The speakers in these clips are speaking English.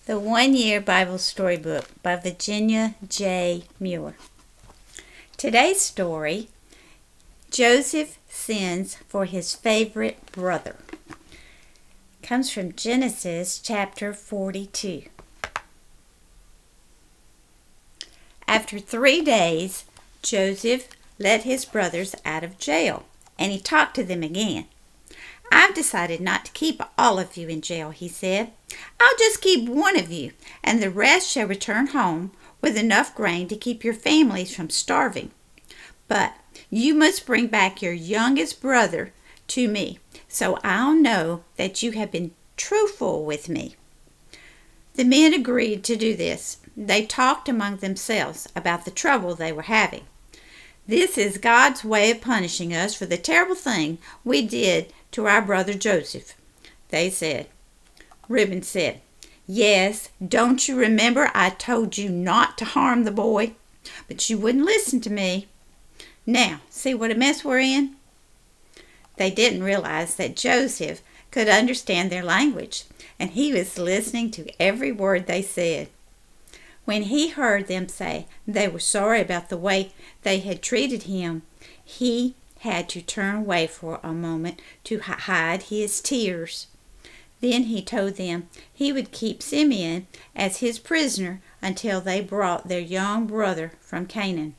The 1 Year Bible Storybook by Virginia J. Muir. Today's story, Joseph Sins for His Favorite Brother, comes from Genesis chapter 42. After 3 days, Joseph let his brothers out of jail, and he talked to them again. "I've decided not to keep all of you in jail," he said. "I'll just keep one of you, and the rest shall return home with enough grain to keep your families from starving. But you must bring back your youngest brother to me, so I'll know that you have been truthful with me." The men agreed to do this. They talked among themselves about the trouble they were having. "This is God's way of punishing us for the terrible thing we did to our brother Joseph," they said. Reuben said, "Yes, don't you remember I told you not to harm the boy? But you wouldn't listen to me. Now, see what a mess we're in?" They didn't realize that Joseph could understand their language, and he was listening to every word they said. When he heard them say they were sorry about the way they had treated him, he had to turn away for a moment to hide his tears. Then he told them he would keep Simeon as his prisoner until they brought their young brother from Canaan.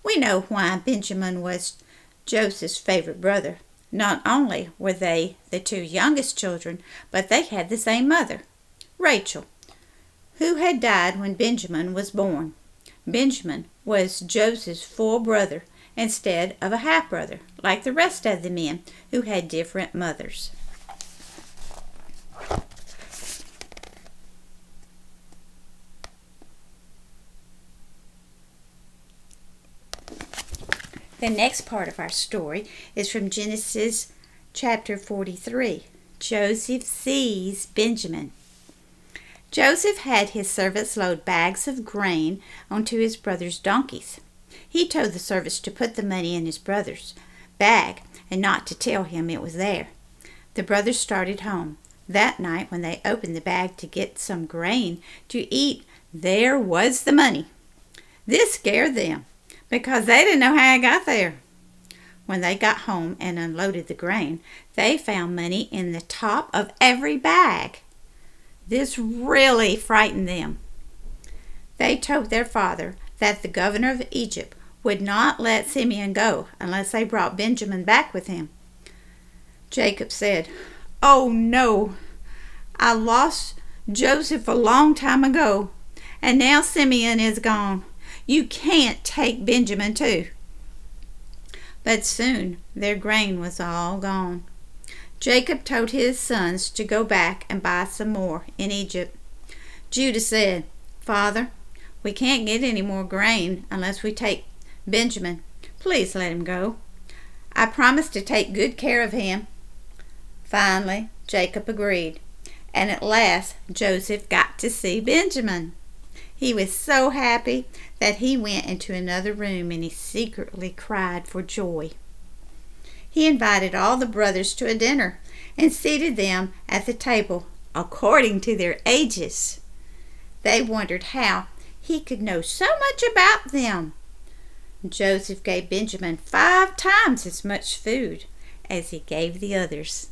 We know why Benjamin was Joseph's favorite brother. Not only were they the two youngest children, but they had the same mother, Rachel, who had died when Benjamin was born. Benjamin was Joseph's full brother instead of a half-brother, like the rest of the men who had different mothers. The next part of our story is from Genesis chapter 43. Joseph sees Benjamin. Joseph had his servants load bags of grain onto his brother's donkeys. He told the servants to put the money in his brother's bag and not to tell him it was there. The brothers started home. That night, when they opened the bag to get some grain to eat, there was the money. This scared them because they didn't know how it got there. When they got home and unloaded the grain, they found money in the top of every bag. This really frightened them. They told their father that the governor of Egypt would not let Simeon go unless they brought Benjamin back with him. Jacob said, "Oh no, I lost Joseph a long time ago, and now Simeon is gone. You can't take Benjamin too." But soon their grain was all gone. Jacob told his sons to go back and buy some more in Egypt. Judah said, "Father, we can't get any more grain unless we take Benjamin. Please let him go. I promised to take good care of him." Finally, Jacob agreed, and at last Joseph got to see Benjamin. He was so happy that he went into another room and he secretly cried for joy. He invited all the brothers to a dinner and seated them at the table according to their ages. They wondered how he could know so much about them. Joseph gave Benjamin 5 times as much food as he gave the others.